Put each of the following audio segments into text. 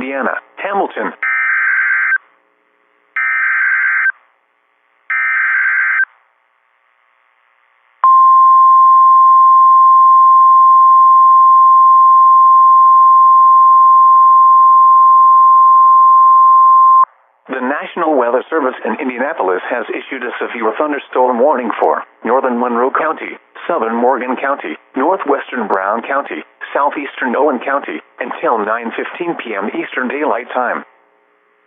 Indiana, Hamilton. The National Weather Service in Indianapolis has issued a severe thunderstorm warning for northern Monroe County, southern Morgan County, northwestern Brown County, southeastern Owen County, until 9:15 p.m. Eastern Daylight Time.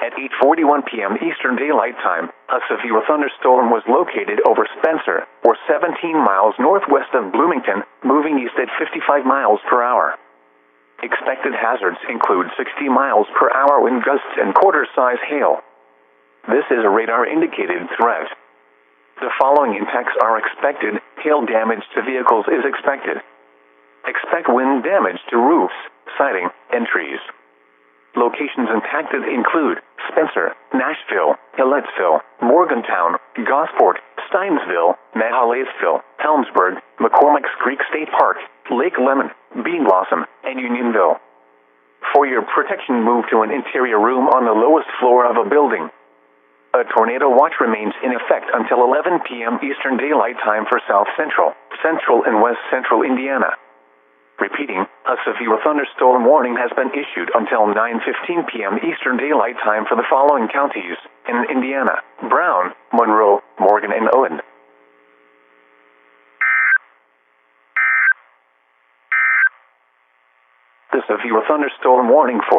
At 8:41 p.m. Eastern Daylight Time, a severe thunderstorm was located over Spencer, or 17 miles northwest of Bloomington, moving east at 55 miles per hour. Expected hazards include 60 miles per hour wind gusts and quarter-size hail. This is a radar-indicated threat. The following impacts are expected. Hail damage to vehicles is expected. Expect wind damage to roofs, siding, and trees. Locations impacted include Spencer, Nashville, Hilletsville, Morgantown, Gosport, Steinsville, Mahalathville, Helmsburg, McCormick's Creek State Park, Lake Lemon, Bean Blossom, and Unionville. For your protection, move to an interior room on the lowest floor of a building. A tornado watch remains in effect until 11 p.m. Eastern Daylight Time for South Central, Central, and West Central Indiana. Repeating, a severe thunderstorm warning has been issued until 9:15 p.m. Eastern Daylight Time for the following counties in Indiana: Brown, Monroe, Morgan, and Owen. The severe thunderstorm warning for